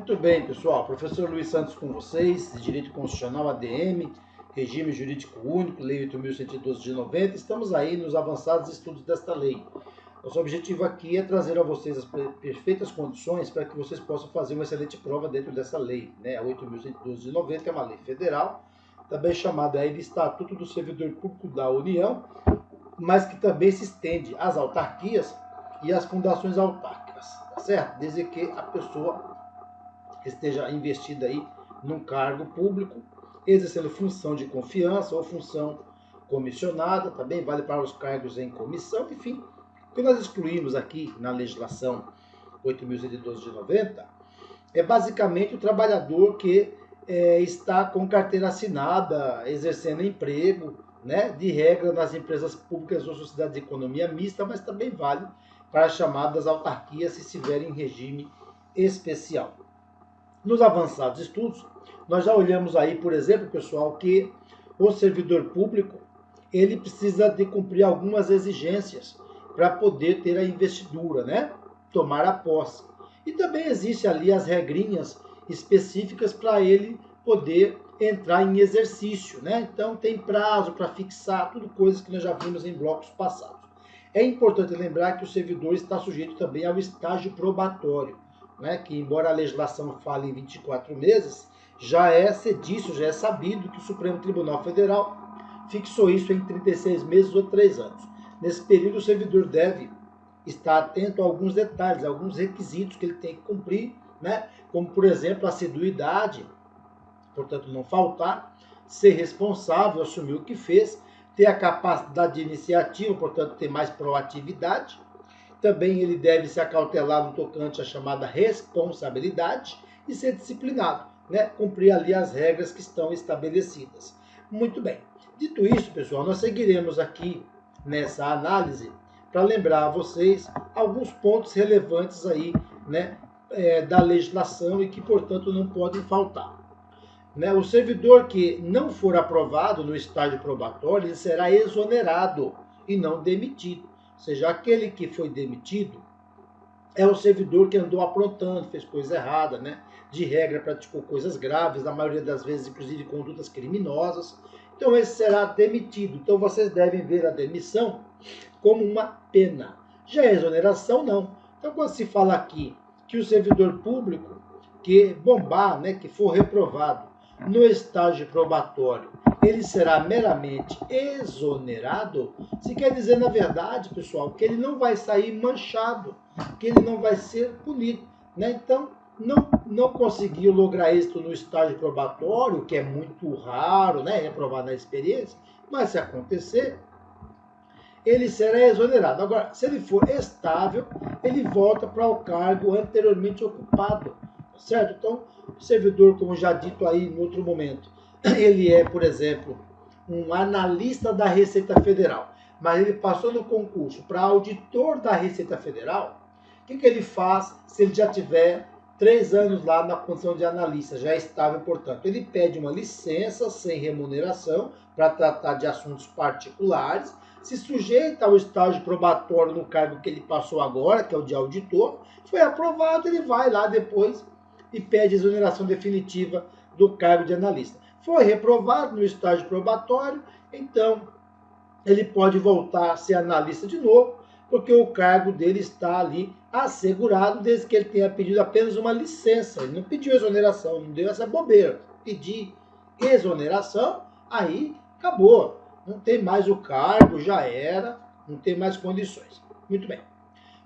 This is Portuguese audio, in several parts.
Muito bem, pessoal. Professor Luiz Santos com vocês, de Direito Constitucional, ADM, Regime Jurídico Único, Lei 8.112 de 90. Estamos aí nos avançados estudos desta lei. Nosso objetivo aqui é trazer a vocês as perfeitas condições para que vocês possam fazer uma excelente prova dentro dessa lei. A 8.112 de 90 é uma lei federal, também chamada aí de Estatuto do Servidor Público da União, mas que também se estende às autarquias e às fundações autárquicas, tá certo? Desde que a pessoa esteja investida aí num cargo público, exercendo função de confiança ou função comissionada, também vale para os cargos em comissão, enfim. O que nós excluímos aqui na legislação 8.112 de 90 é basicamente o trabalhador que está com carteira assinada, exercendo emprego, de regra nas empresas públicas ou sociedades de economia mista, mas também vale para as chamadas autarquias se estiverem em regime especial. Nos avançados estudos, nós já olhamos aí, por exemplo, pessoal, que o servidor público ele precisa de cumprir algumas exigências para poder ter a investidura, tomar a posse. E também existe ali as regrinhas específicas para ele poder entrar em exercício, Então tem prazo para fixar, tudo coisas que nós já vimos em blocos passados. É importante lembrar que o servidor está sujeito também ao estágio probatório, que embora a legislação fale em 24 meses, já é sedício, já é sabido que o Supremo Tribunal Federal fixou isso em 36 meses ou 3 anos. Nesse período, o servidor deve estar atento a alguns detalhes, a alguns requisitos que ele tem que cumprir, como, por exemplo, a assiduidade, portanto, não faltar, ser responsável, assumir o que fez, ter a capacidade de iniciativa, portanto, ter mais proatividade. Também ele deve se acautelar no tocante à chamada responsabilidade e ser disciplinado, cumprir ali as regras que estão estabelecidas. Muito bem. Dito isso, pessoal, nós seguiremos aqui nessa análise para lembrar a vocês alguns pontos relevantes aí, da legislação e que, portanto, não podem faltar. O servidor que não for aprovado no estágio probatório, ele será exonerado e não demitido. Ou seja, aquele que foi demitido é o servidor que andou aprontando, fez coisa errada, de regra praticou coisas graves, na maioria das vezes, inclusive, condutas criminosas. Então, esse será demitido. Então, vocês devem ver a demissão como uma pena. Já a exoneração, não. Então, quando se fala aqui que o servidor público que bombar, que for reprovado no estágio probatório, ele será meramente exonerado, se quer dizer, na verdade, pessoal, que ele não vai sair manchado, que ele não vai ser punido. Então, não conseguiu lograr êxito no estágio probatório, que é muito raro, reprovar na experiência, mas se acontecer, ele será exonerado. Agora, se ele for estável, ele volta para o cargo anteriormente ocupado, certo? Então, o servidor, como já dito aí em outro momento, ele é, por exemplo, um analista da Receita Federal, mas ele passou no concurso para auditor da Receita Federal. O que ele faz se ele já tiver 3 anos lá na condição de analista, já estável, portanto? Ele pede uma licença sem remuneração para tratar de assuntos particulares, se sujeita ao estágio probatório no cargo que ele passou agora, que é o de auditor. Foi aprovado, ele vai lá depois e pede exoneração definitiva do cargo de analista. Foi reprovado no estágio probatório, então ele pode voltar a ser analista de novo, porque o cargo dele está ali assegurado, desde que ele tenha pedido apenas uma licença. Ele não pediu exoneração, não deu essa bobeira. Pedir exoneração, aí acabou. Não tem mais o cargo, já era, não tem mais condições. Muito bem.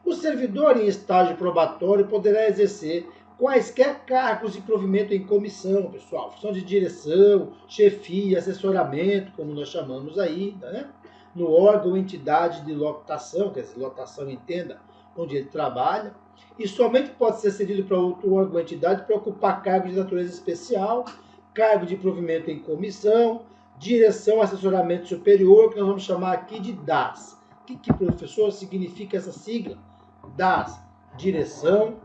O servidor em estágio probatório poderá exercer quaisquer cargos de provimento em comissão, pessoal, função de direção, chefia, assessoramento, como nós chamamos aí, no órgão ou entidade de lotação, quer dizer, lotação entenda, onde ele trabalha, e somente pode ser cedido para outro órgão ou entidade para ocupar cargo de natureza especial, cargo de provimento em comissão, direção, assessoramento superior, que nós vamos chamar aqui de DAS. O que, professor, significa essa sigla? DAS, direção,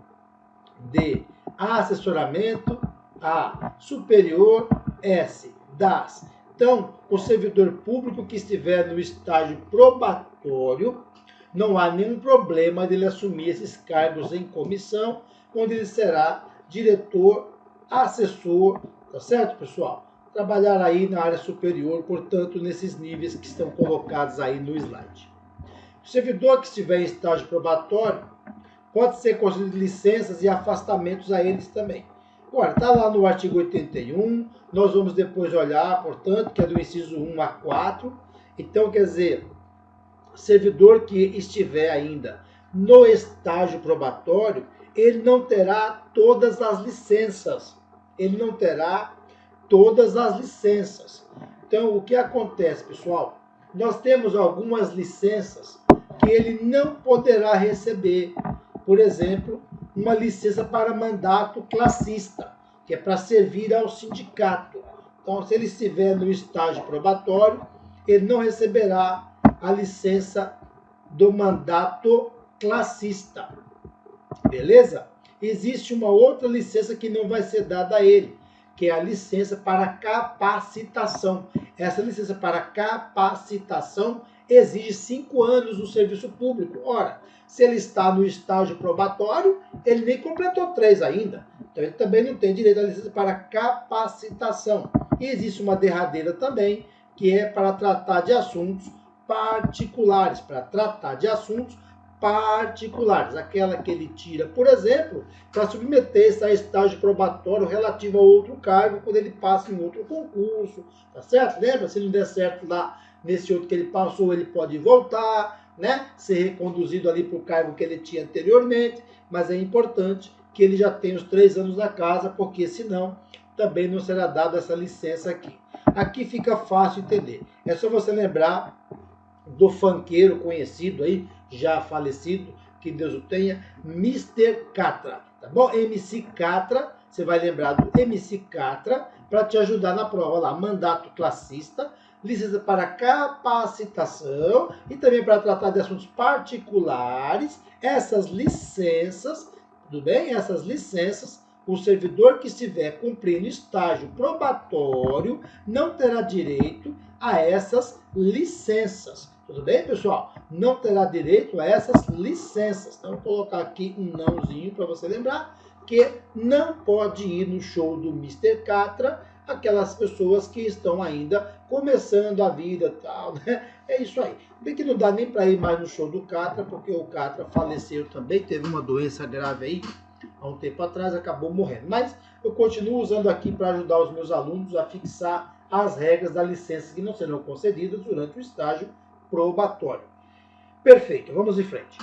D, assessoramento, A, superior, S, DAS. Então, o servidor público que estiver no estágio probatório, não há nenhum problema dele assumir esses cargos em comissão, onde ele será diretor, assessor, tá certo, pessoal? Trabalhar aí na área superior, portanto, nesses níveis que estão colocados aí no slide. O servidor que estiver em estágio probatório pode ser concedido licenças e afastamentos a eles também. Agora, está lá no artigo 81, nós vamos depois olhar, portanto, que é do inciso 1 a 4. Então, quer dizer, servidor que estiver ainda no estágio probatório, ele não terá todas as licenças. Ele não terá todas as licenças. Então, o que acontece, pessoal? Nós temos algumas licenças que ele não poderá receber. Por exemplo, uma licença para mandato classista, que é para servir ao sindicato. Então, se ele estiver no estágio probatório, ele não receberá a licença do mandato classista. Beleza? Existe uma outra licença que não vai ser dada a ele, que é a licença para capacitação. Essa licença para capacitação exige 5 anos no serviço público. Ora, se ele está no estágio probatório, ele nem completou 3 ainda. Então, ele também não tem direito à licença para capacitação. E existe uma derradeira também, que é para tratar de assuntos particulares. Para tratar de assuntos particulares. Aquela que ele tira, por exemplo, para submeter-se a estágio probatório relativo a outro cargo, quando ele passa em outro concurso. Tá certo? Lembra? Se não der certo lá nesse outro que ele passou, ele pode voltar, né? Ser reconduzido ali para o cargo que ele tinha anteriormente, mas é importante que ele já tenha os 3 anos na casa, porque senão também não será dada essa licença aqui. Aqui fica fácil entender. É só você lembrar do funkeiro conhecido aí, já falecido, que Deus o tenha, Mr. Catra, tá bom? MC Catra, você vai lembrar do MC Catra, para te ajudar na prova lá, mandato classista, licença para capacitação e também para tratar de assuntos particulares. Essas licenças, tudo bem? Essas licenças, o servidor que estiver cumprindo estágio probatório não terá direito a essas licenças. Tudo bem, pessoal? Não terá direito a essas licenças. Então, vou colocar aqui um nãozinho para você lembrar que não pode ir no show do Mr. Catra aquelas pessoas que estão ainda começando a vida e tal, né? É isso aí. Bem que não dá nem para ir mais no show do Catra, porque o Catra faleceu também, teve uma doença grave aí, há um tempo atrás, acabou morrendo. Mas eu continuo usando aqui para ajudar os meus alunos a fixar as regras da licença que não serão concedidas durante o estágio probatório. Perfeito, vamos em frente.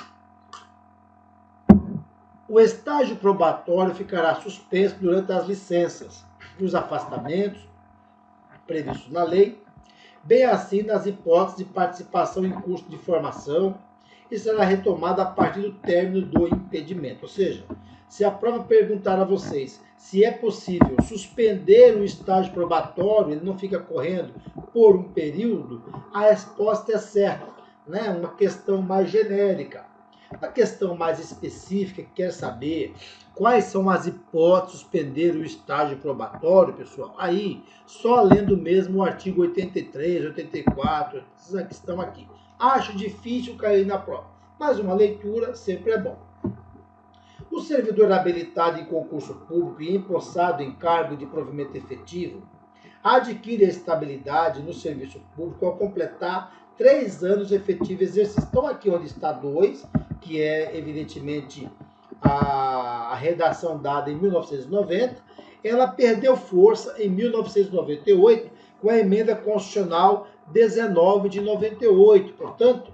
O estágio probatório ficará suspenso durante as licenças e os afastamentos previstos na lei, bem assim nas hipóteses de participação em curso de formação, e será retomada a partir do término do impedimento. Ou seja, se a prova perguntar a vocês se é possível suspender o estágio probatório, ele não fica correndo por um período, a resposta é certa, né? Uma questão mais genérica. A questão mais específica que quer saber quais são as hipóteses de suspender o estágio probatório, pessoal, aí só lendo mesmo o artigo 83, 84, esses que estão aqui. Acho difícil cair na prova, mas uma leitura sempre é bom. O servidor habilitado em concurso público e empossado em cargo de provimento efetivo adquire a estabilidade no serviço público ao completar 3 anos de efetivo exercício. Então, aqui onde está 2, que é, evidentemente, a redação dada em 1990, ela perdeu força em 1998 com a emenda constitucional 19 de 98. Portanto,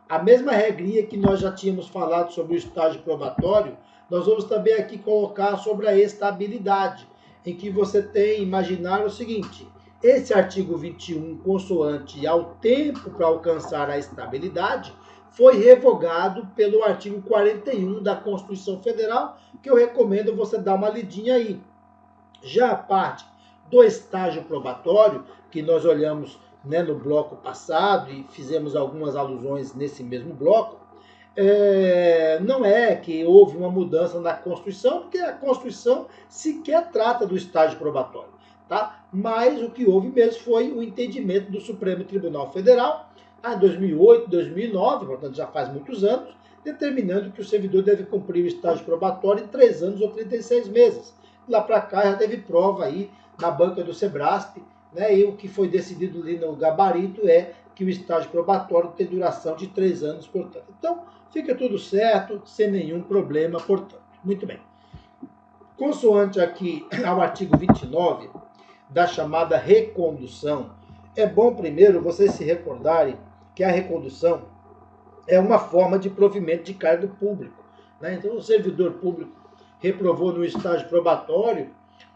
a mesma regrinha que nós já tínhamos falado sobre o estágio probatório, nós vamos também aqui colocar sobre a estabilidade, em que você tem que imaginar o seguinte: esse artigo 21, consoante ao tempo para alcançar a estabilidade, foi revogado pelo artigo 41 da Constituição Federal, que eu recomendo você dar uma lidinha aí. Já a parte do estágio probatório, que nós olhamos, né, no bloco passado e fizemos algumas alusões nesse mesmo bloco, não é que houve uma mudança na Constituição, porque a Constituição sequer trata do estágio probatório, tá? Mas o que houve mesmo foi o entendimento do Supremo Tribunal Federal, em 2008, 2009, portanto já faz muitos anos, determinando que o servidor deve cumprir o estágio probatório em 3 anos ou 36 meses. Lá para cá já teve prova aí na banca do Sebrasp, né? E o que foi decidido ali no gabarito é que o estágio probatório tem duração de 3 anos, portanto. Então, fica tudo certo, sem nenhum problema, portanto. Muito bem. Consoante aqui ao artigo 29 da chamada recondução, é bom primeiro vocês se recordarem que a recondução é uma forma de provimento de cargo público, né? Então, o servidor público reprovou no estágio probatório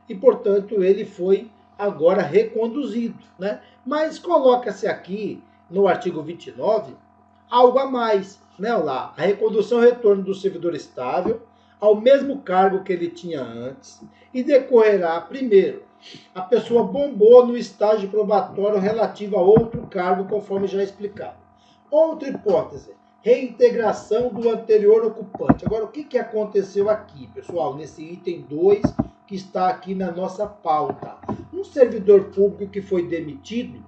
e, portanto, ele foi agora reconduzido, né? Mas coloca-se aqui no artigo 29 algo a mais, né? Olha lá, a recondução e retorno do servidor estável ao mesmo cargo que ele tinha antes e decorrerá, primeiro, a pessoa bombou no estágio probatório relativo a outro cargo, conforme já explicado. Outra hipótese, reintegração do anterior ocupante. Agora, o que aconteceu aqui, pessoal, nesse item 2 que está aqui na nossa pauta? Um servidor público que foi demitido,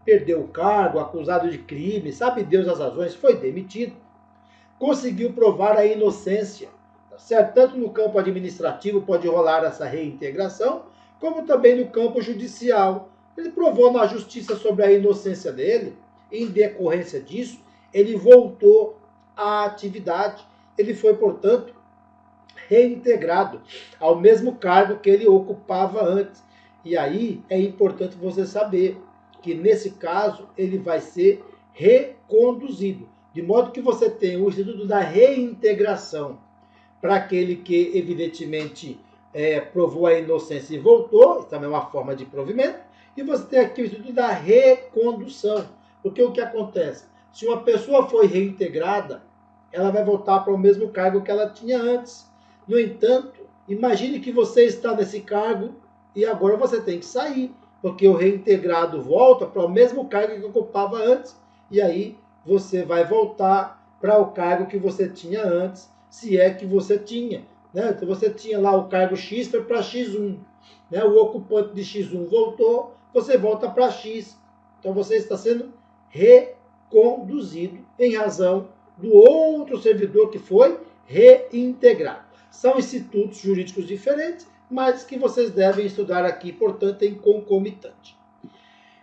perdeu o cargo, acusado de crime, sabe Deus as razões, foi demitido, conseguiu provar a inocência, tá certo? Tanto no campo administrativo pode rolar essa reintegração, como também no campo judicial. Ele provou na justiça sobre a inocência dele, em decorrência disso, ele voltou à atividade. Ele foi, portanto, reintegrado ao mesmo cargo que ele ocupava antes. E aí é importante você saber que, nesse caso, ele vai ser reconduzido. De modo que você tem o Instituto da Reintegração para aquele que, evidentemente, provou a inocência e voltou, isso também é uma forma de provimento, e você tem aqui o Instituto da Recondução. Porque o que acontece? Se uma pessoa foi reintegrada, ela vai voltar para o mesmo cargo que ela tinha antes. No entanto, imagine que você está nesse cargo e agora você tem que sair, porque o reintegrado volta para o mesmo cargo que ocupava antes, e aí você vai voltar para o cargo que você tinha antes, se é que você tinha, né? Então você tinha lá o cargo X, foi para X1, né? O ocupante de X1 voltou, você volta para X. Então você está sendo reconduzido em razão do outro servidor que foi reintegrado. São institutos jurídicos diferentes, mas que vocês devem estudar aqui, portanto, em concomitante.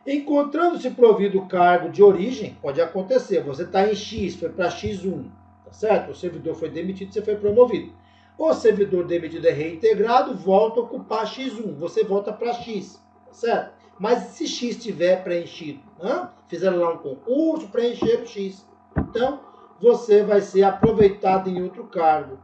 Encontrando-se provido o cargo de origem, pode acontecer, você está em X, foi para X1, tá certo? O servidor foi demitido, você foi promovido. O servidor demitido é reintegrado, volta a ocupar X1, você volta para X, tá certo? Mas se X estiver preenchido, fizeram lá um concurso, preencheram X. Então, você vai ser aproveitado em outro cargo.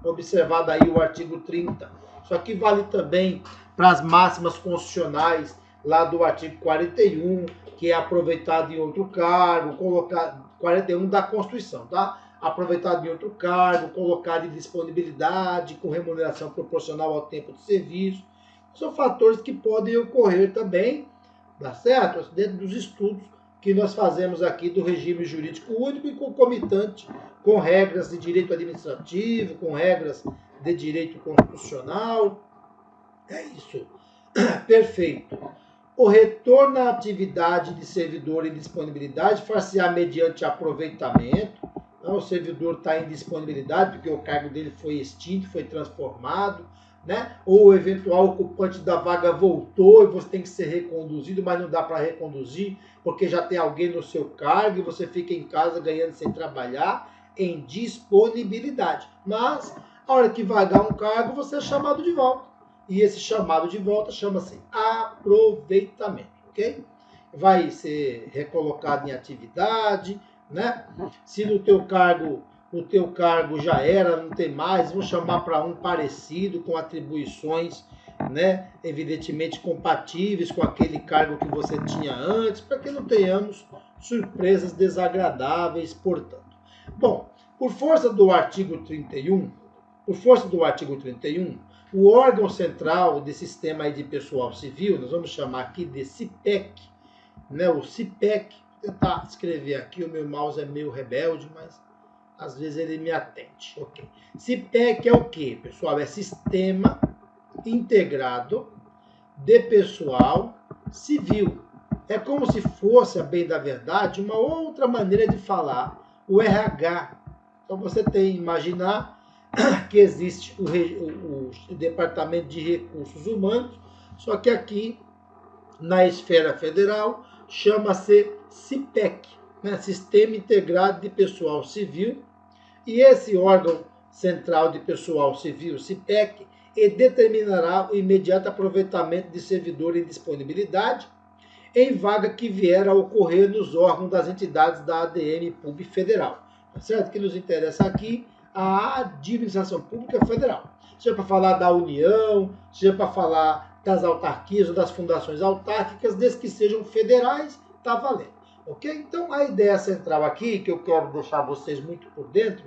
Observado aí o artigo 30. Isso aqui vale também para as máximas constitucionais lá do artigo 41, que é aproveitado em outro cargo, colocado 41 da Constituição, tá? Aproveitado em outro cargo, colocado em disponibilidade, com remuneração proporcional ao tempo de serviço. São fatores que podem ocorrer também, tá certo? Dentro dos estudos que nós fazemos aqui do regime jurídico único e concomitante com regras de direito administrativo, com regras de direito constitucional. É isso. Perfeito. O retorno à atividade de servidor em disponibilidade far-se-á mediante aproveitamento. Então, o servidor está em disponibilidade porque o cargo dele foi extinto, foi transformado, né? Ou o eventual ocupante da vaga voltou e você tem que ser reconduzido, mas não dá para reconduzir porque já tem alguém no seu cargo e você fica em casa ganhando sem trabalhar, em disponibilidade. Mas, a hora que vagar um cargo, você é chamado de volta. E esse chamado de volta chama-se aproveitamento, ok? Vai ser recolocado em atividade, né? Se no teu cargo, o teu cargo já era, não tem mais, vão chamar para um parecido, com atribuições, né? Evidentemente compatíveis com aquele cargo que você tinha antes, para que não tenhamos surpresas desagradáveis, portanto. Bom, por força do artigo 31, o órgão central de sistema de pessoal civil, nós vamos chamar aqui de CIPEC, né? O CIPEC, vou tentar escrever aqui, o meu mouse é meio rebelde, mas às vezes ele me atende. Ok. CIPEC é o quê, pessoal? É Sistema Integrado de Pessoal Civil. é como se fosse, a bem da verdade, uma outra maneira de falar o RH. Então você tem que imaginar que existe o Departamento de Recursos Humanos, só que aqui na esfera federal chama-se CIPEC, né? Sistema Integrado de Pessoal Civil, e esse órgão central de pessoal civil, CIPEC, determinará o imediato aproveitamento de servidor em disponibilidade em vaga que vier a ocorrer nos órgãos das entidades da ADM Pub Federal. Tá certo? Que nos interessa aqui a administração pública federal. Seja para falar da União, seja para falar das autarquias ou das fundações autárquicas, desde que sejam federais, está valendo. Ok? Então, a ideia central aqui, que eu quero deixar vocês muito por dentro,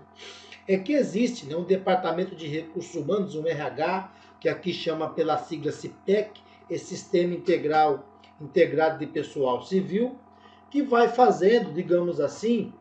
é que existe, né, um Departamento de Recursos Humanos, um RH, que aqui chama pela sigla CIPEC, esse Sistema Integrado de Pessoal Civil, que vai fazendo, digamos assim,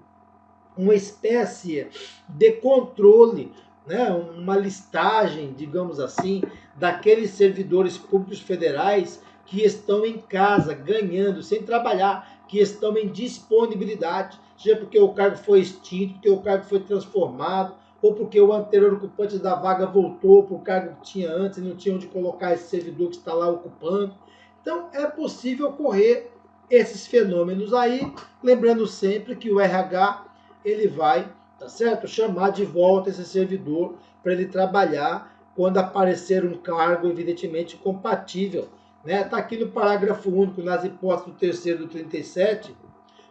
uma espécie de controle, né, uma listagem, digamos assim, daqueles servidores públicos federais que estão em casa, ganhando, sem trabalhar, que estão em disponibilidade, seja porque o cargo foi extinto, porque o cargo foi transformado, ou porque o anterior ocupante da vaga voltou para o cargo que tinha antes e não tinha onde colocar esse servidor que está lá ocupando. Então, é possível ocorrer esses fenômenos aí, lembrando sempre que o RH ele vai, tá certo, chamar de volta esse servidor para ele trabalhar quando aparecer um cargo evidentemente compatível. Está aqui no parágrafo único, nas hipóteses do 3º do 37,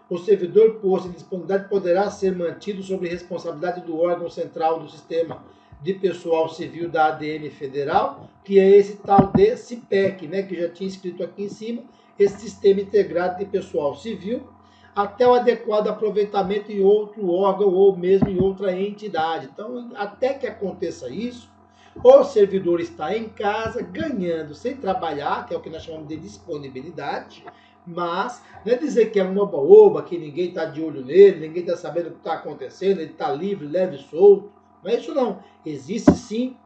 o servidor posto em disponibilidade poderá ser mantido sob responsabilidade do órgão central do sistema de pessoal civil da ADM Federal, que é esse tal de CIPEC, né, que já tinha escrito aqui em cima, esse Sistema Integrado de Pessoal Civil, até o adequado aproveitamento em outro órgão ou mesmo em outra entidade. Então, até que aconteça isso, o servidor está em casa, ganhando sem trabalhar, que é o que nós chamamos de disponibilidade, mas não é dizer que é um oba-oba, que ninguém está de olho nele, ninguém está sabendo o que está acontecendo, ele está livre, leve e solto. Não é isso não. Existe sim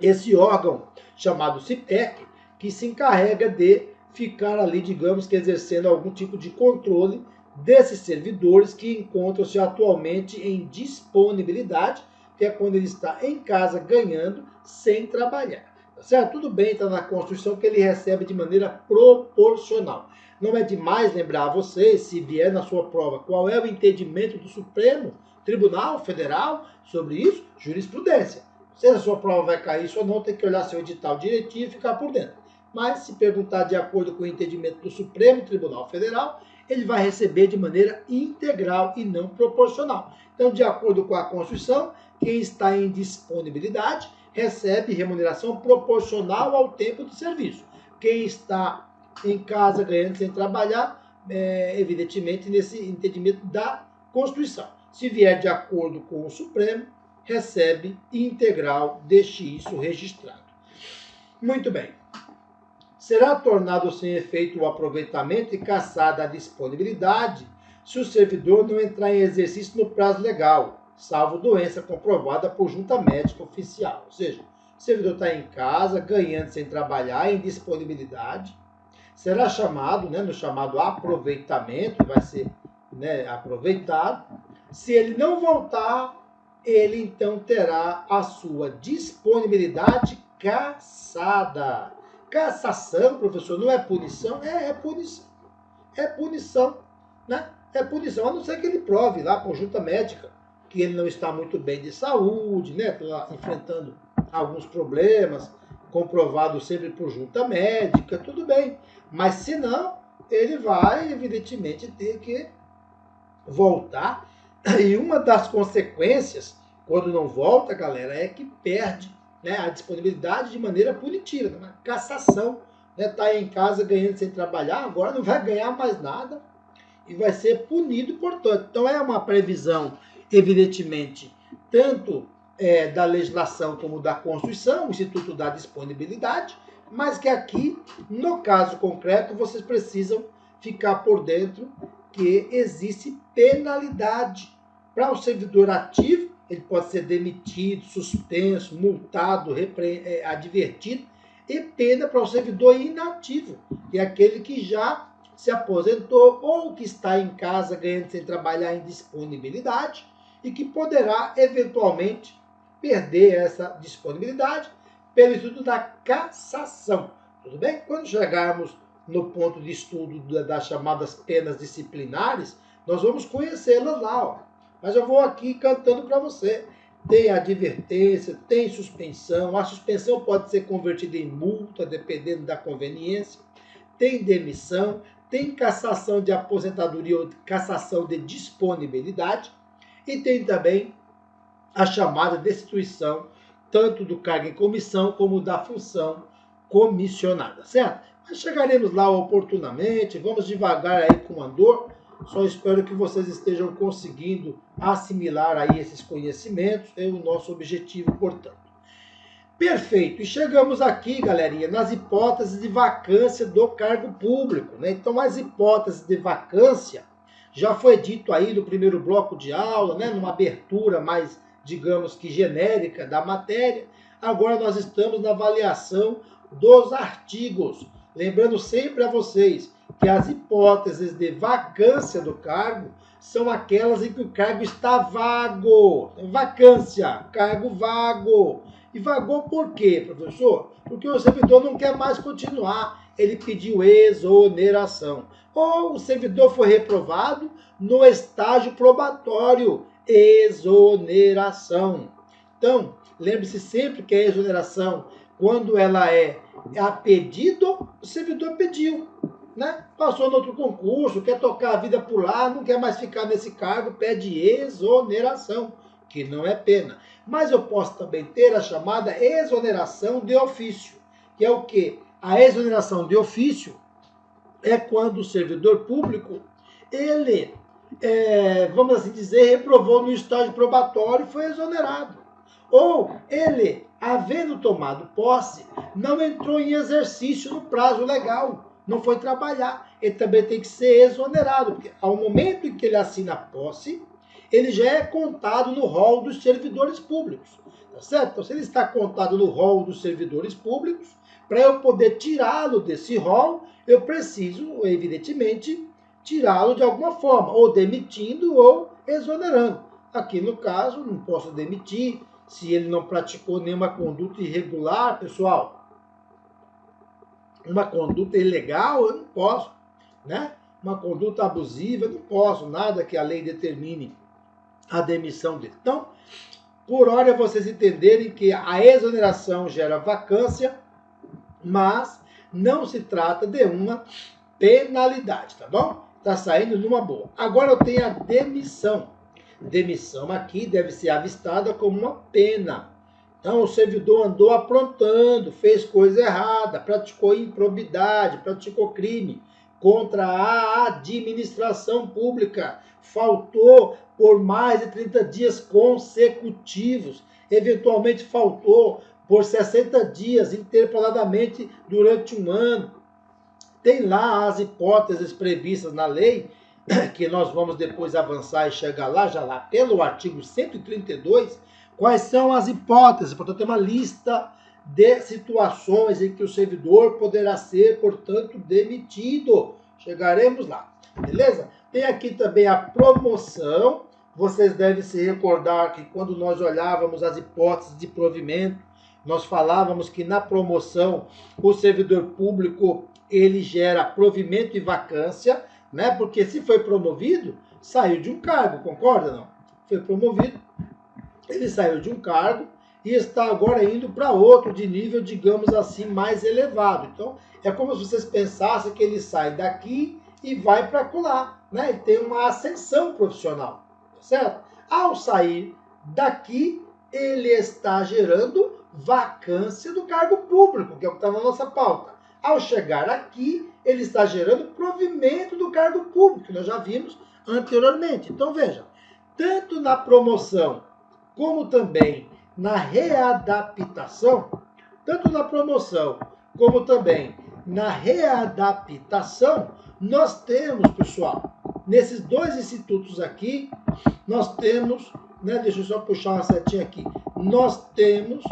esse órgão chamado CIPEC, que se encarrega de ficar ali, digamos que exercendo algum tipo de controle desses servidores que encontram-se atualmente em disponibilidade, que é quando ele está em casa ganhando sem trabalhar. Tá certo? Tudo bem, está na Constituição que ele recebe de maneira proporcional. Não é demais lembrar a vocês, se vier na sua prova, qual é o entendimento do Supremo Tribunal Federal sobre isso? Jurisprudência. Se a sua prova vai cair isso ou não, tem que olhar seu edital direitinho e ficar por dentro. Mas se perguntar de acordo com o entendimento do Supremo Tribunal Federal, ele vai receber de maneira integral e não proporcional. Então, de acordo com a Constituição, quem está em disponibilidade recebe remuneração proporcional ao tempo de serviço. Quem está em casa ganhando sem trabalhar, evidentemente nesse entendimento da Constituição. Se vier de acordo com o Supremo, recebe integral, deixe isso registrado. Muito bem. Será tornado sem efeito o aproveitamento e cassada a disponibilidade se o servidor não entrar em exercício no prazo legal, salvo doença comprovada por junta médica oficial. Ou seja, o servidor está em casa, ganhando sem trabalhar, em disponibilidade, será chamado, no chamado aproveitamento, vai ser aproveitado. Se ele não voltar, ele então terá a sua disponibilidade cassada. Cassação, professor, não é punição? É punição. É punição, né? É punição, a não ser que ele prove lá por junta médica que ele não está muito bem de saúde, está enfrentando alguns problemas, comprovado sempre por junta médica, tudo bem. Mas se não, ele vai, evidentemente, ter que voltar. E uma das consequências, quando não volta, galera, é que perde a disponibilidade de maneira punitiva, uma cassação. Tá em casa ganhando sem trabalhar, agora não vai ganhar mais nada e vai ser punido, portanto. Então é uma previsão, evidentemente, tanto da legislação como da Constituição, o Instituto da Disponibilidade, mas que aqui, no caso concreto, vocês precisam ficar por dentro que existe penalidade para o servidor ativo. Ele pode ser demitido, suspenso, multado, advertido, e pena para o servidor inativo, que é aquele que já se aposentou ou que está em casa ganhando sem trabalhar em disponibilidade e que poderá eventualmente perder essa disponibilidade pelo estudo da cassação. Tudo bem? Quando chegarmos no ponto de estudo das chamadas penas disciplinares, nós vamos conhecê-las lá, ó. Mas eu vou aqui cantando para você. Tem advertência, tem suspensão. A suspensão pode ser convertida em multa, dependendo da conveniência. Tem demissão, tem cassação de aposentadoria ou cassação de disponibilidade. E tem também a chamada destituição, tanto do cargo em comissão como da função comissionada, certo? Mas chegaremos lá oportunamente, vamos devagar aí com andor. Só espero que vocês estejam conseguindo assimilar aí esses conhecimentos, é o nosso objetivo, portanto. Perfeito, e chegamos aqui, galerinha, nas hipóteses de vacância do cargo público, né? Então, as hipóteses de vacância já foi dito aí no primeiro bloco de aula, né? Numa abertura mais, digamos que genérica da matéria. Agora nós estamos na avaliação dos artigos. Lembrando sempre a vocês que as hipóteses de vacância do cargo são aquelas em que o cargo está vago. Vacância, cargo vago. E vagou por quê, professor? Porque o servidor não quer mais continuar. Ele pediu exoneração. Ou o servidor foi reprovado no estágio probatório. Exoneração. Então, lembre-se sempre que a exoneração, quando ela é a pedido, o servidor pediu, né? Passou no outro concurso, quer tocar a vida por lá, não quer mais ficar nesse cargo, pede exoneração, que não é pena. Mas eu posso também ter a chamada exoneração de ofício, que é o quê? A exoneração de ofício é quando o servidor público, ele, vamos assim dizer, reprovou no estágio probatório e foi exonerado. Ou ele, havendo tomado posse, não entrou em exercício no prazo legal, não foi trabalhar. Ele também tem que ser exonerado, porque ao momento em que ele assina a posse, ele já é contado no rol dos servidores públicos, tá certo? Então, se ele está contado no rol dos servidores públicos, para eu poder tirá-lo desse rol, eu preciso, evidentemente, tirá-lo de alguma forma, ou demitindo ou exonerando. Aqui, no caso, não posso demitir se ele não praticou nenhuma conduta irregular, pessoal. Uma conduta ilegal, eu não posso, né? Uma conduta abusiva, eu não posso, nada que a lei determine a demissão dele. Então, por hora vocês entenderem que a exoneração gera vacância, mas não se trata de uma penalidade, tá bom? Tá saindo numa boa. Agora eu tenho a demissão. Demissão aqui deve ser avistada como uma pena. Então, o servidor andou aprontando, fez coisa errada, praticou improbidade, praticou crime contra a administração pública, faltou por mais de 30 dias consecutivos, eventualmente faltou por 60 dias intervaladamente durante um ano. Tem lá as hipóteses previstas na lei, que nós vamos depois avançar e chegar lá, já lá pelo artigo 132, quais são as hipóteses. Portanto, tem uma lista de situações em que o servidor poderá ser, portanto, demitido. Chegaremos lá, beleza? Tem aqui também a promoção. Vocês devem se recordar que quando nós olhávamos as hipóteses de provimento, nós falávamos que na promoção o servidor público ele gera provimento e vacância, né? Porque se foi promovido, saiu de um cargo, concorda não? Foi promovido, ele saiu de um cargo e está agora indo para outro de nível, digamos assim, mais elevado. Então, é como se vocês pensassem que ele sai daqui e vai para lá, né? Ele tem uma ascensão profissional, certo? Ao sair daqui, ele está gerando vacância do cargo público, que é o que está na nossa pauta. Ao chegar aqui, ele está gerando provimento do cargo público, que nós já vimos anteriormente. Então, veja, tanto na promoção como também na readaptação, tanto na promoção como também na readaptação, nós temos, pessoal, nesses dois institutos aqui, nós temos, né, deixa eu só puxar uma setinha aqui, nós temos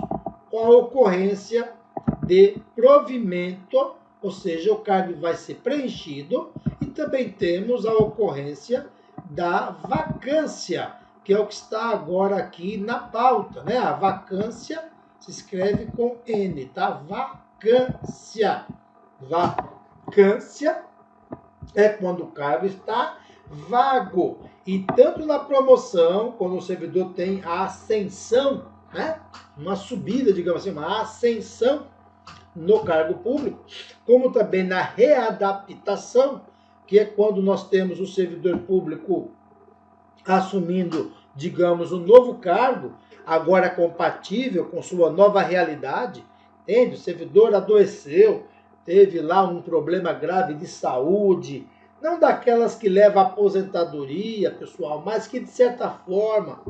a ocorrência de provimento, ou seja, o cargo vai ser preenchido, e também temos a ocorrência da vacância, que é o que está agora aqui na pauta, né? A vacância se escreve com N, tá? Vacância. Vacância é quando o cargo está vago. E tanto na promoção, quando o servidor tem a ascensão, né? Uma subida, digamos assim, uma ascensão no cargo público, como também na readaptação, que é quando nós temos o servidor público assumindo, digamos, um novo cargo, agora compatível com sua nova realidade, entende? O servidor adoeceu, teve lá um problema grave de saúde, não daquelas que levam à aposentadoria, pessoal, mas que de certa forma,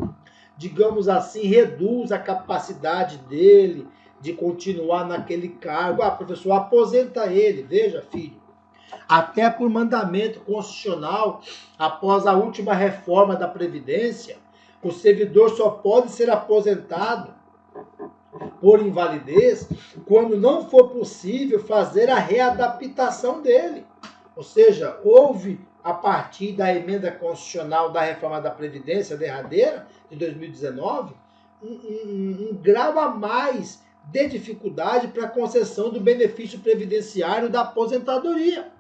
digamos assim, reduz a capacidade dele de continuar naquele cargo. Ah, professor, aposenta ele. Veja, filho, até por mandamento constitucional, após a última reforma da Previdência, o servidor só pode ser aposentado por invalidez quando não for possível fazer a readaptação dele. Ou seja, houve, a partir da emenda constitucional da reforma da Previdência derradeira, de 2019, um grau a mais de dificuldade para a concessão do benefício previdenciário da aposentadoria.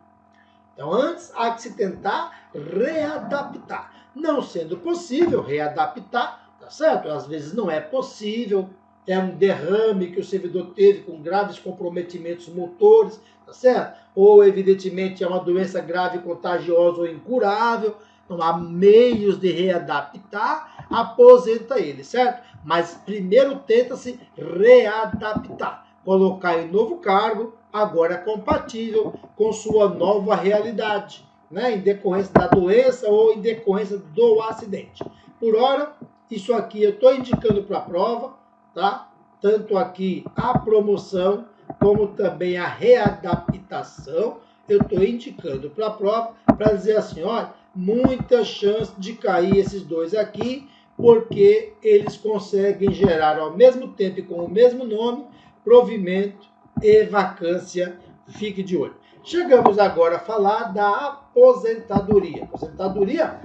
Então, antes há que se tentar readaptar. Não sendo possível readaptar, tá certo? Às vezes não é possível, é um derrame que o servidor teve com graves comprometimentos motores, tá certo? Ou, evidentemente, é uma doença grave, contagiosa ou incurável. Não há meios de readaptar, aposenta ele, certo? Mas primeiro tenta-se readaptar, colocar em novo cargo, agora compatível com sua nova realidade, né? Em decorrência da doença ou em decorrência do acidente. Por ora, isso aqui eu estou indicando para a prova, tá? Tanto aqui a promoção, como também a readaptação, eu estou indicando para a prova, para dizer assim, olha, muita chance de cair esses dois aqui, porque eles conseguem gerar ao mesmo tempo e com o mesmo nome, provimento e vacância. Fique de olho. Chegamos agora a falar da aposentadoria. Aposentadoria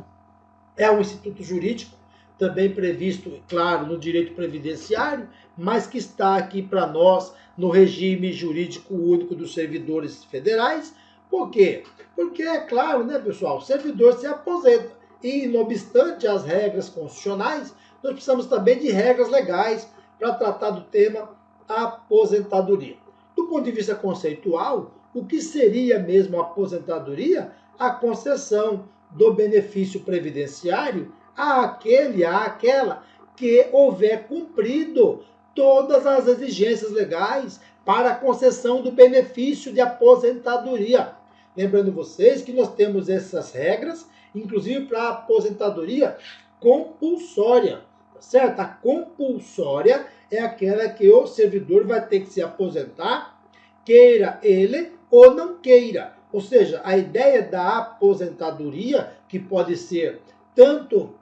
é um instituto jurídico, também previsto, claro, no direito previdenciário, mas que está aqui para nós no regime jurídico único dos servidores federais. Por quê? Porque é claro, né, pessoal, o servidor se aposenta e, não obstante as regras constitucionais, nós precisamos também de regras legais para tratar do tema aposentadoria. Do ponto de vista conceitual, o que seria mesmo a aposentadoria? A concessão do benefício previdenciário àquela que houver cumprido todas as exigências legais para a concessão do benefício de aposentadoria. Lembrando vocês que nós temos essas regras, inclusive para a aposentadoria compulsória, tá certo? A compulsória é aquela que o servidor vai ter que se aposentar, queira ele ou não queira. Ou seja, a ideia da aposentadoria, que pode ser tanto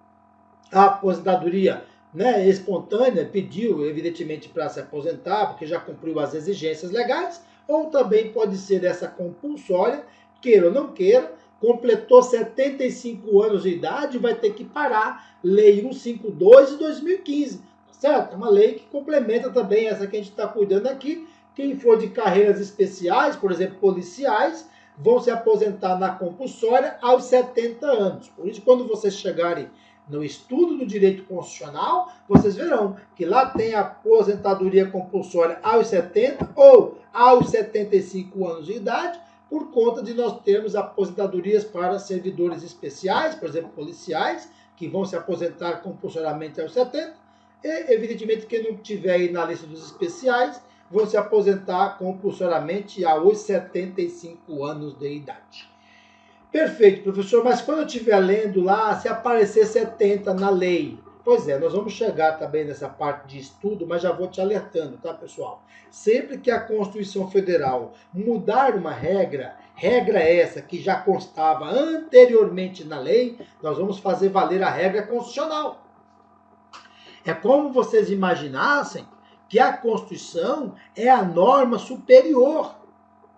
a aposentadoria, né, espontânea, pediu evidentemente para se aposentar, porque já cumpriu as exigências legais, ou também pode ser essa compulsória, queira ou não queira, completou 75 anos de idade, vai ter que parar. Lei 152 de 2015, tá certo? É uma lei que complementa também essa que a gente está cuidando aqui. Quem for de carreiras especiais, por exemplo, policiais, vão se aposentar na compulsória aos 70 anos. Por isso, quando vocês chegarem no estudo do direito constitucional, vocês verão que lá tem a aposentadoria compulsória aos 70 ou aos 75 anos de idade, por conta de nós termos aposentadorias para servidores especiais, por exemplo, policiais, que vão se aposentar compulsoriamente aos 70, e, evidentemente, quem não estiver aí na lista dos especiais, vão se aposentar compulsoriamente aos 75 anos de idade. Perfeito, professor, mas quando eu estiver lendo lá, se aparecer 70 na lei, pois é, nós vamos chegar também nessa parte de estudo, mas já vou te alertando, tá, pessoal? Sempre que a Constituição Federal mudar uma regra essa que já constava anteriormente na lei, nós vamos fazer valer a regra constitucional. É como vocês imaginassem que a Constituição é a norma superior.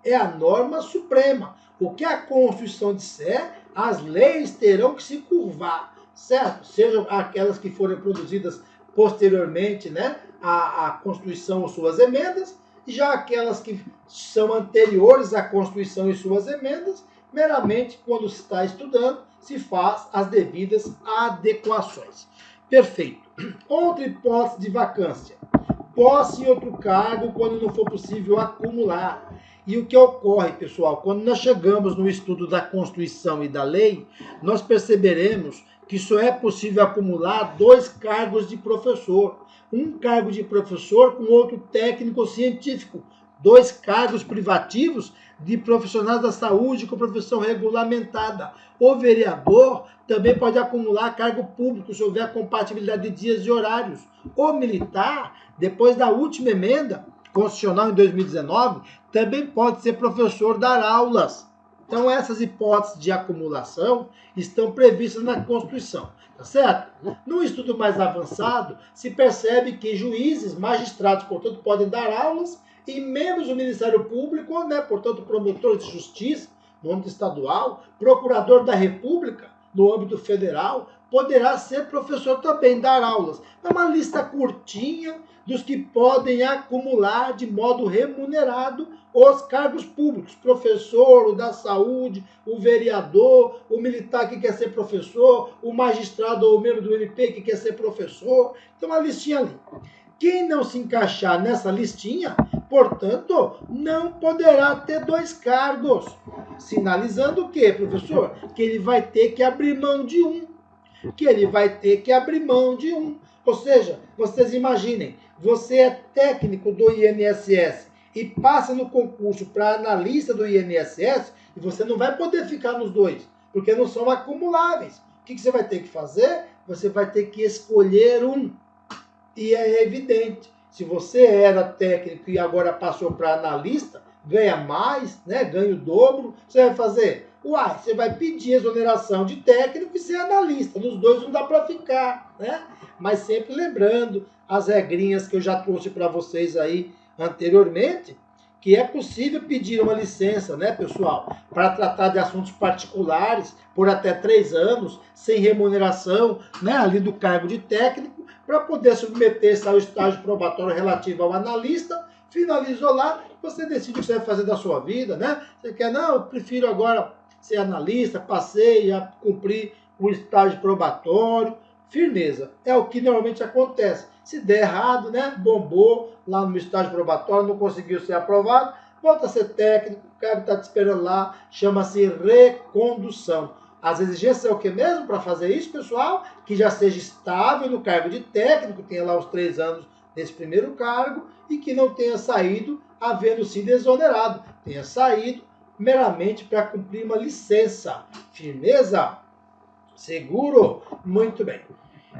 é a norma suprema. O que a Constituição disser, as leis terão que se curvar, certo? Sejam aquelas que forem produzidas posteriormente, né, à Constituição ou suas emendas, e já aquelas que são anteriores à Constituição e suas emendas, meramente quando se está estudando, se faz as devidas adequações. Perfeito. Outra hipótese de vacância. Posse em outro cargo quando não for possível acumular. E o que ocorre, pessoal, quando nós chegamos no estudo da Constituição e da lei, nós perceberemos que só é possível acumular 2 cargos de professor. Um cargo de professor com outro técnico científico. 2 cargos privativos de profissionais da saúde com profissão regulamentada. O vereador também pode acumular cargo público se houver compatibilidade de dias e horários. O militar, depois da última emenda constitucional em 2019, também pode ser professor, dar aulas. Então essas hipóteses de acumulação estão previstas na Constituição, tá certo? No estudo mais avançado, se percebe que juízes, magistrados, portanto, podem dar aulas e membros do Ministério Público, né, portanto, promotores de justiça no âmbito estadual, procurador da República no âmbito federal, poderá ser professor também, dar aulas. É uma lista curtinha dos que podem acumular de modo remunerado os cargos públicos. Professor, o da saúde, o vereador, o militar que quer ser professor, o magistrado ou o membro do MP que quer ser professor. Então, uma listinha ali. Quem não se encaixar nessa listinha, portanto, não poderá ter 2 cargos. Sinalizando o quê, professor? Que ele vai ter que abrir mão de um. Ou seja, vocês imaginem, você é técnico do INSS e passa no concurso para analista do INSS e você não vai poder ficar nos 2, porque não são acumuláveis. O que você vai ter que fazer? Você vai ter que escolher um. E é evidente, se você era técnico e agora passou para analista, ganha mais, né? Ganha o dobro, você vai fazer? Uai, você vai pedir exoneração de técnico e ser analista. Nos 2 não dá para ficar, né? Mas sempre lembrando as regrinhas que eu já trouxe para vocês aí anteriormente, que é possível pedir uma licença, né, pessoal, para tratar de assuntos particulares por até 3 anos, sem remuneração, né, ali do cargo de técnico, para poder submeter-se ao estágio probatório relativo ao analista. Finalizou lá, você decide o que você vai fazer da sua vida, né? Você quer, não, eu prefiro agora ser analista, passei a cumprir o estágio probatório. Firmeza, é o que normalmente acontece. Se der errado, né, bombou lá no estágio probatório, não conseguiu ser aprovado, volta a ser técnico, o cara está te esperando lá, chama-se recondução. As exigências é o que mesmo para fazer isso, pessoal? Que já seja estável no cargo de técnico, tenha lá os 3 anos nesse primeiro cargo e que não tenha saído havendo sido exonerado, tenha saído meramente para cumprir uma licença. Firmeza? Seguro? Muito bem.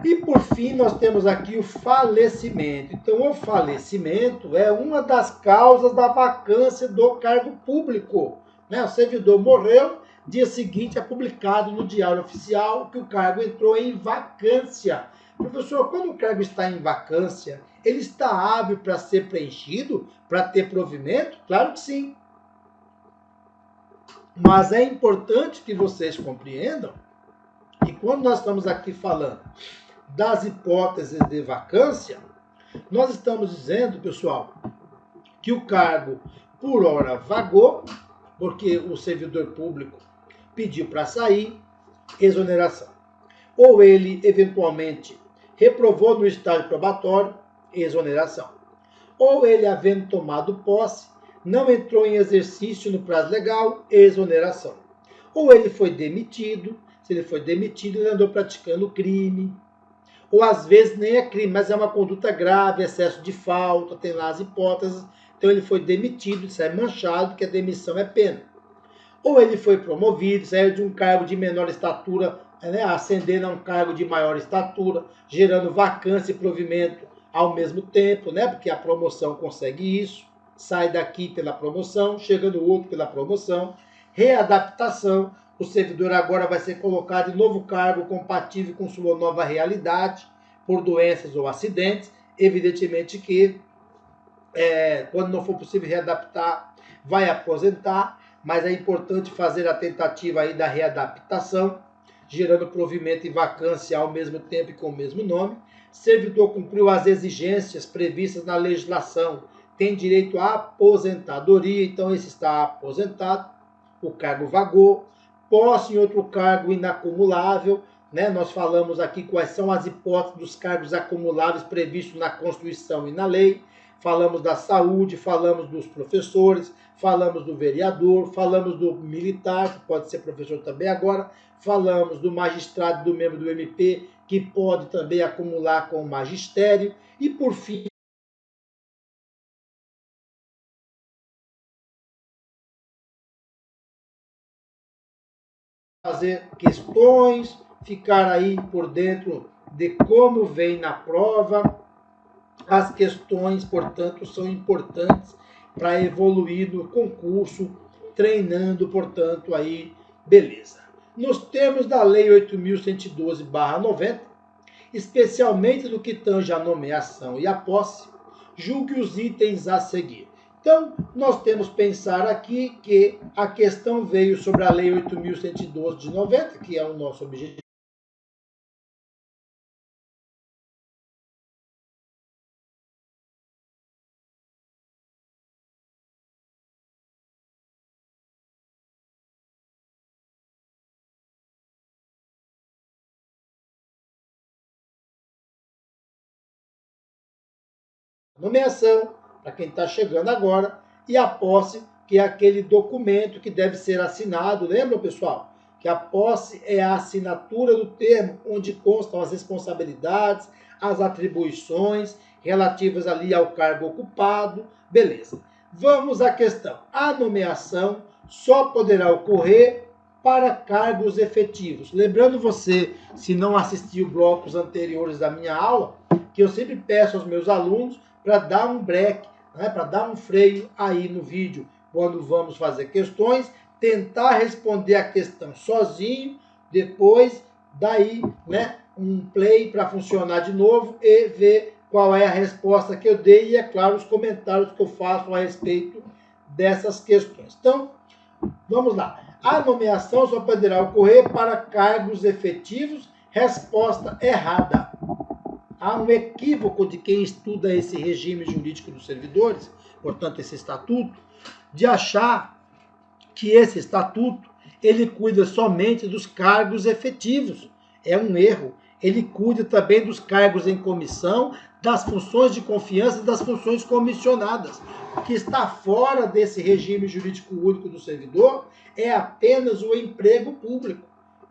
E por fim, nós temos aqui o falecimento. Então, o falecimento é uma das causas da vacância do cargo público, né? O servidor morreu, dia seguinte é publicado no Diário Oficial que o cargo entrou em vacância. Professor, quando o cargo está em vacância, ele está hábil para ser preenchido, para ter provimento? Claro que sim. Mas é importante que vocês compreendam que quando nós estamos aqui falando das hipóteses de vacância, nós estamos dizendo, pessoal, que o cargo por hora vagou, porque o servidor público pediu para sair, exoneração. Ou ele, eventualmente, reprovou no estágio probatório, exoneração. Ou ele, havendo tomado posse, não entrou em exercício no prazo legal, exoneração. Ou ele foi demitido, se ele foi demitido, ele andou praticando crime. Ou às vezes nem é crime, mas é uma conduta grave, excesso de falta, tem lá as hipóteses. Então ele foi demitido, isso é manchado, porque a demissão é pena. Ou ele foi promovido, saiu de um cargo de menor estatura, né, ascendendo a um cargo de maior estatura, gerando vacância e provimento ao mesmo tempo, né, porque a promoção consegue isso. Sai daqui pela promoção, chega no outro pela promoção. Readaptação. O servidor agora vai ser colocado em novo cargo compatível com sua nova realidade, por doenças ou acidentes. Evidentemente que, quando não for possível readaptar, vai aposentar, mas é importante fazer a tentativa aí da readaptação, gerando provimento e vacância ao mesmo tempo e com o mesmo nome. Servidor cumpriu as exigências previstas na legislação, tem direito à aposentadoria, então esse está aposentado, o cargo vagou. Posse em outro cargo inacumulável, né? Nós falamos aqui quais são as hipóteses dos cargos acumuláveis previstos na Constituição e na lei. Falamos da saúde, falamos dos professores, falamos do vereador, falamos do militar, que pode ser professor também agora, falamos do magistrado, do membro do MP, que pode também acumular com o magistério, e por fim, fazer questões, ficar aí por dentro de como vem na prova. As questões, portanto, são importantes para evoluir no concurso, treinando, portanto, aí, beleza. Nos termos da Lei 8.112/90, especialmente no que tange a nomeação e a posse, julgue os itens a seguir. Então, nós temos que pensar aqui que a questão veio sobre a Lei 8.112/90, que é o nosso objetivo. Nomeação, para quem está chegando agora, e a posse, que é aquele documento que deve ser assinado. Lembra, pessoal? Que a posse é a assinatura do termo, onde constam as responsabilidades, as atribuições relativas ali ao cargo ocupado. Beleza. Vamos à questão. A nomeação só poderá ocorrer para cargos efetivos. Lembrando você, se não assistiu blocos anteriores da minha aula, que eu sempre peço aos meus alunos para dar um break, né, para dar um freio aí no vídeo, quando vamos fazer questões, tentar responder a questão sozinho, depois daí, né, um play para funcionar de novo e ver qual é a resposta que eu dei e, é claro, os comentários que eu faço a respeito dessas questões. Então, vamos lá. A nomeação só poderá ocorrer para cargos efetivos. Resposta errada. Há um equívoco de quem estuda esse regime jurídico dos servidores, portanto, esse estatuto, de achar que esse estatuto ele cuida somente dos cargos efetivos. É um erro. Ele cuida também dos cargos em comissão, das funções de confiança e das funções comissionadas. O que está fora desse regime jurídico único do servidor é apenas o emprego público.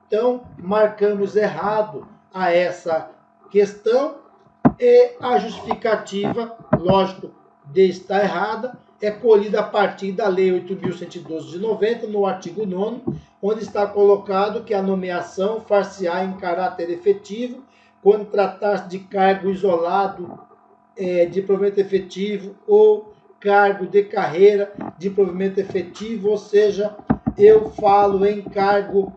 Então, marcamos errado a essa questão e a justificativa, lógico, de estar errada, é colhida a partir da Lei 8.112/90, no artigo 9º, onde está colocado que a nomeação far-se-á em caráter efetivo quando tratar-se de cargo isolado de provimento efetivo ou cargo de carreira de provimento efetivo, ou seja, eu falo em cargo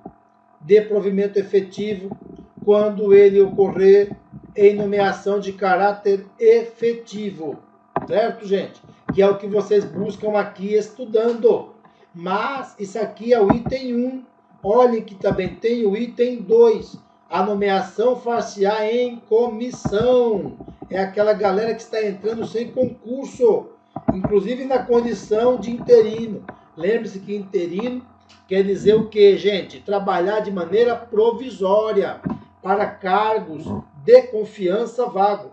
de provimento efetivo quando ele ocorrer em nomeação de caráter efetivo, certo, gente? Que é o que vocês buscam aqui estudando. Mas isso aqui é o item 1. Olhem que também tem o item 2. A nomeação far-se-á em comissão. É aquela galera que está entrando sem concurso, inclusive na condição de interino. Lembre-se que interino quer dizer o quê, gente? Trabalhar de maneira provisória para cargos de confiança vago.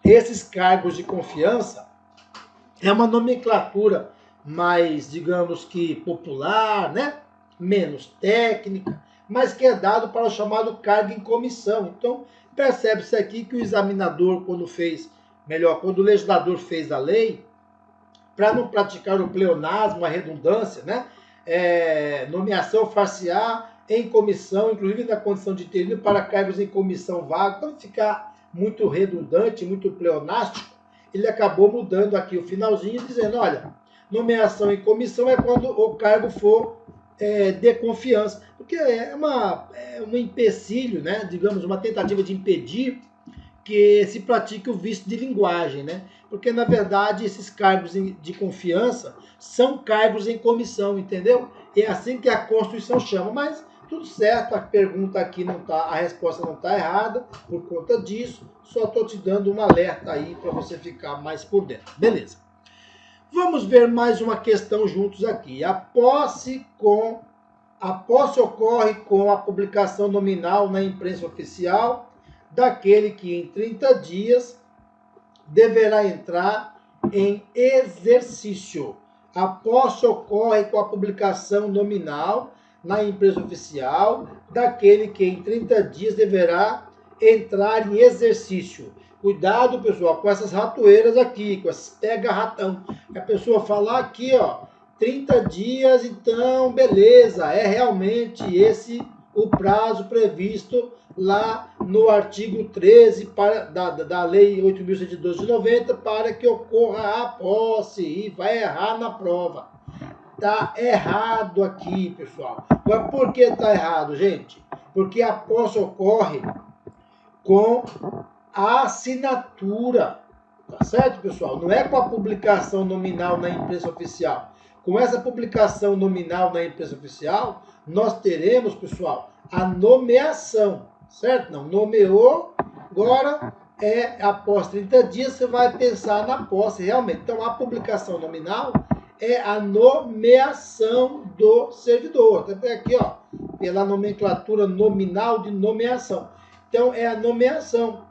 Esses cargos de confiança é uma nomenclatura mais, digamos que popular, né? Menos técnica, mas que é dado para o chamado cargo em comissão. Então, percebe-se aqui que o examinador, quando o legislador fez a lei, para não praticar o pleonasmo, a redundância, né? Nomeação far-se-á em comissão, inclusive na condição de interino, para cargos em comissão vaga, para não ficar muito redundante, muito pleonástico, ele acabou mudando aqui o finalzinho, dizendo, olha, nomeação em comissão é quando o cargo for de confiança, porque é um empecilho, né? Digamos, uma tentativa de impedir que se pratique o vício de linguagem, né? Porque, na verdade, esses cargos de confiança são cargos em comissão, entendeu? É assim que a Constituição chama, mas tudo certo, a pergunta aqui não tá, a resposta não está errada por conta disso, só estou te dando um alerta aí para você ficar mais por dentro. Beleza. Vamos ver mais uma questão juntos aqui. A posse ocorre com a publicação nominal na imprensa oficial daquele que em 30 dias deverá entrar em exercício. A posse ocorre com a publicação nominal na imprensa oficial daquele que em 30 dias deverá entrar em exercício. Cuidado, pessoal, com essas ratoeiras aqui, com esses pega-ratão. A pessoa falar aqui, ó, 30 dias, então, beleza, é realmente esse o prazo previsto lá no artigo 13 da Lei 8.112 de 90 para que ocorra a posse e vai errar na prova. Tá errado aqui, pessoal. Mas por que tá errado, gente? Porque a posse ocorre com a assinatura, tá certo, pessoal? Não é com a publicação nominal na imprensa oficial. Com essa publicação nominal na imprensa oficial, nós teremos, pessoal, a nomeação, certo? Não nomeou, agora após 30 dias você vai pensar na posse realmente. Então, a publicação nominal é a nomeação do servidor. Até aqui, ó, pela nomenclatura nominal de nomeação. Então, é a nomeação,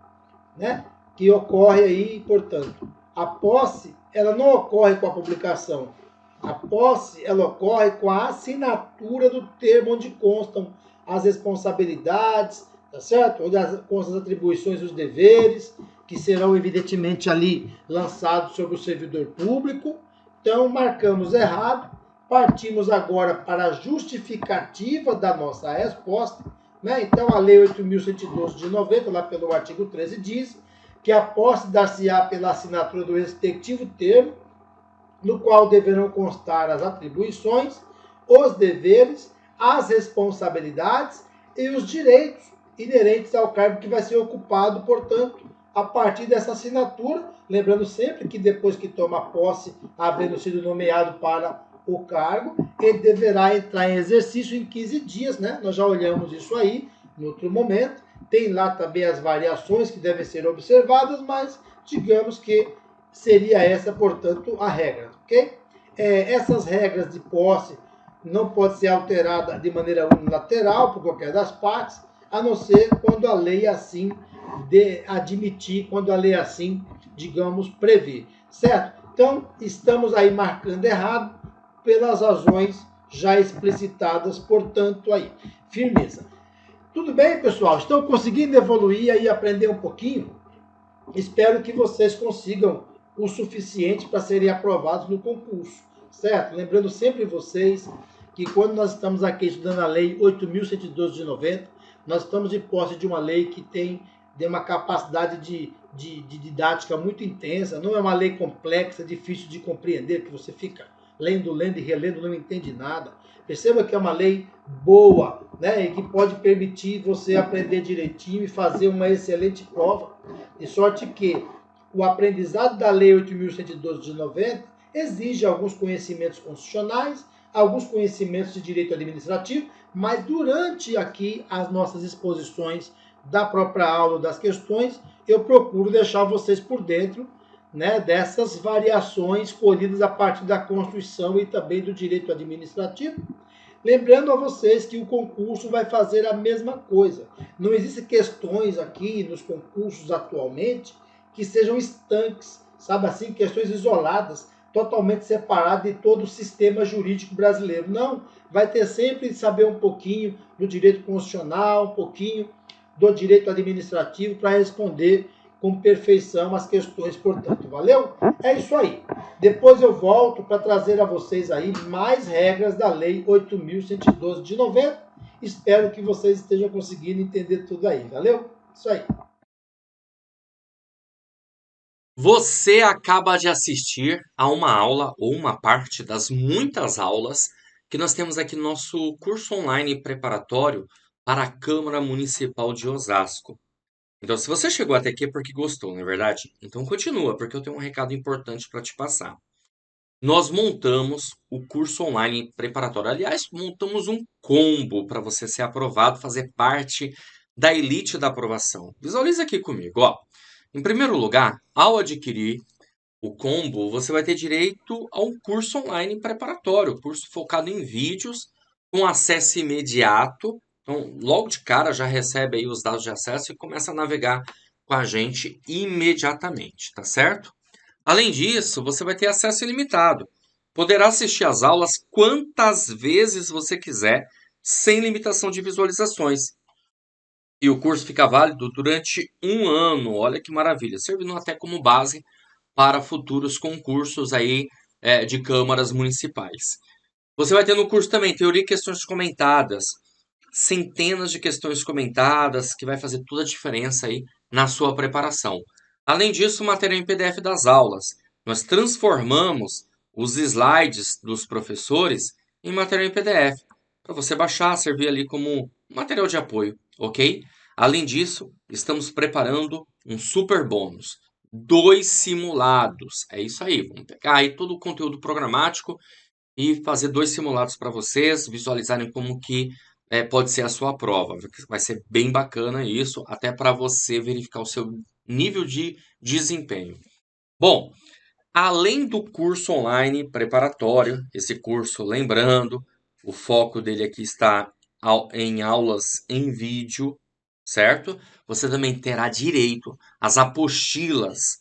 né, que ocorre aí, portanto. A posse, ela não ocorre com a publicação. A posse, ela ocorre com a assinatura do termo onde constam as responsabilidades, tá certo? Onde constam as atribuições e os deveres, que serão evidentemente ali lançados sobre o servidor público. Então, marcamos errado. Partimos agora para a justificativa da nossa resposta, né? Então, a Lei 8.112 de 90, lá pelo artigo 13, diz que a posse dar-se-á pela assinatura do respectivo termo, no qual deverão constar as atribuições, os deveres, as responsabilidades e os direitos inerentes ao cargo que vai ser ocupado, portanto, a partir dessa assinatura, lembrando sempre que depois que toma posse, havendo sido nomeado para o cargo, ele deverá entrar em exercício em 15 dias, né? Nós já olhamos isso aí no outro momento. Tem lá também as variações que devem ser observadas, mas digamos que seria essa, portanto, a regra, ok? Essas regras de posse não podem ser alteradas de maneira unilateral por qualquer das partes, a não ser quando a lei assim admitir, quando a lei assim, digamos, prevê, certo? Então, estamos aí marcando errado pelas razões já explicitadas, portanto, aí. Firmeza. Tudo bem, pessoal? Estão conseguindo evoluir aí, aprender um pouquinho? Espero que vocês consigam o suficiente para serem aprovados no concurso, certo? Lembrando sempre vocês que quando nós estamos aqui estudando a Lei 8.112 de 90, nós estamos de posse de uma lei que tem uma capacidade de didática muito intensa, não é uma lei complexa, difícil de compreender, que você fica lendo e relendo, não entende nada. Perceba que é uma lei boa, né, e que pode permitir você aprender direitinho e fazer uma excelente prova, de sorte que o aprendizado da Lei 8.112 de 90 exige alguns conhecimentos constitucionais, alguns conhecimentos de direito administrativo, mas durante aqui as nossas exposições da própria aula das questões, eu procuro deixar vocês por dentro, né, dessas variações colhidas a partir da Constituição e também do direito administrativo. Lembrando a vocês que o concurso vai fazer a mesma coisa. Não existem questões aqui nos concursos atualmente que sejam estanques, sabe assim, questões isoladas, totalmente separadas de todo o sistema jurídico brasileiro. Não, vai ter sempre que saber um pouquinho do direito constitucional, um pouquinho do direito administrativo para responder com perfeição as questões, portanto. Valeu? É isso aí. Depois eu volto para trazer a vocês aí mais regras da Lei 8.112 de 90. Espero que vocês estejam conseguindo entender tudo aí. Valeu? Isso aí. Você acaba de assistir a uma aula ou uma parte das muitas aulas que nós temos aqui no nosso curso online preparatório para a Câmara Municipal de Osasco. Então, se você chegou até aqui é porque gostou, não é verdade? Então, continua, porque eu tenho um recado importante para te passar. Nós montamos o curso online preparatório. Aliás, montamos um combo para você ser aprovado, fazer parte da elite da aprovação. Visualiza aqui comigo, ó. Em primeiro lugar, ao adquirir o combo, você vai ter direito a um curso online preparatório, curso focado em vídeos, com acesso imediato. Então, logo de cara já recebe aí os dados de acesso e começa a navegar com a gente imediatamente, tá certo? Além disso, você vai ter acesso ilimitado. Poderá assistir às aulas quantas vezes você quiser, sem limitação de visualizações. E o curso fica válido durante um ano. Olha que maravilha, servindo até como base para futuros concursos aí de câmaras municipais. Você vai ter no curso também teoria e questões comentadas, centenas de questões comentadas, que vai fazer toda a diferença aí na sua preparação. Além disso, o material em PDF das aulas. Nós transformamos os slides dos professores em material em PDF, para você baixar, servir ali como material de apoio, ok? Além disso, estamos preparando um super bônus. 2 simulados. É isso aí, vamos pegar aí todo o conteúdo programático e fazer 2 simulados para vocês visualizarem como que pode ser a sua prova. Vai ser bem bacana isso, até para você verificar o seu nível de desempenho. Bom, além do curso online preparatório, esse curso, lembrando, o foco dele aqui está em aulas em vídeo, certo? Você também terá direito às apostilas.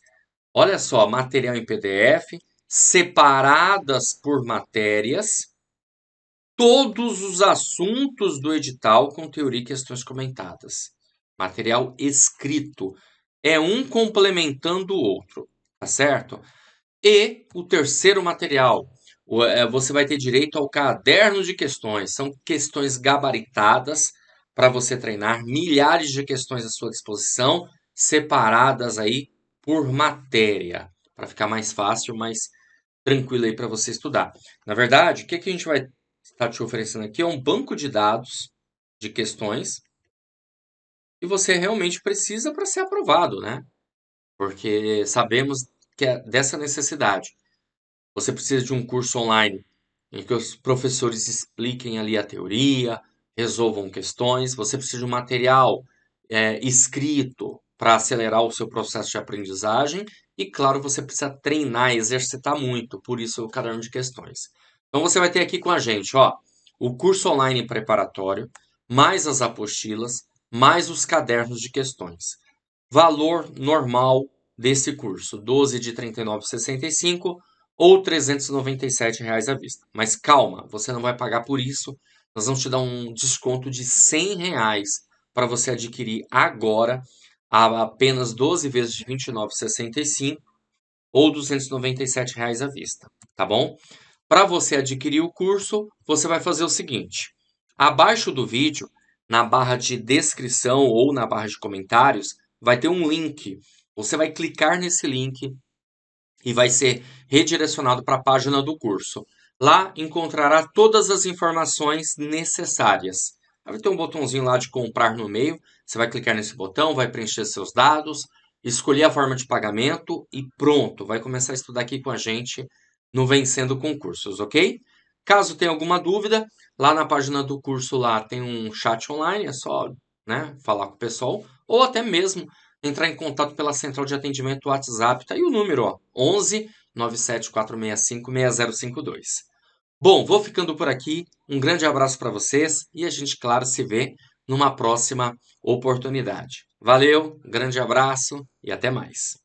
Olha só, material em PDF, separadas por matérias, todos os assuntos do edital com teoria e questões comentadas. Material escrito. É um complementando o outro, tá certo? E o terceiro material, você vai ter direito ao caderno de questões. São questões gabaritadas para você treinar, milhares de questões à sua disposição, separadas aí por matéria, para ficar mais fácil, mais tranquilo aí para você estudar. Na verdade, o que a gente vai estar te oferecendo aqui é um banco de dados de questões que você realmente precisa para ser aprovado, né? Porque sabemos que é dessa necessidade. Você precisa de um curso online em que os professores expliquem ali a teoria, resolvam questões. Você precisa de um material escrito para acelerar o seu processo de aprendizagem. E, claro, você precisa treinar, exercitar muito, por isso o caderno de questões. Então, você vai ter aqui com a gente, ó, o curso online preparatório, mais as apostilas, mais os cadernos de questões. Valor normal desse curso, 12 de R$ 39,65 ou R$ 397 à vista. Mas calma, você não vai pagar por isso. Nós vamos te dar um desconto de R$ 100 para você adquirir agora a apenas 12 vezes de R$ 29,65 ou R$ 297 à vista, tá bom? Para você adquirir o curso, você vai fazer o seguinte: abaixo do vídeo, na barra de descrição ou na barra de comentários, vai ter um link. Você vai clicar nesse link e vai ser redirecionado para a página do curso. Lá encontrará todas as informações necessárias. Vai ter um botãozinho lá de comprar no meio. Você vai clicar nesse botão, vai preencher seus dados, escolher a forma de pagamento e pronto, vai começar a estudar aqui com a gente no Vencendo Concursos, ok? Caso tenha alguma dúvida, lá na página do curso lá tem um chat online, é só, né, falar com o pessoal, ou até mesmo entrar em contato pela central de atendimento WhatsApp. Tá aí o número, ó, 11 97465 6052. Bom, vou ficando por aqui. Um grande abraço para vocês e a gente, claro, se vê numa próxima oportunidade. Valeu, grande abraço e até mais.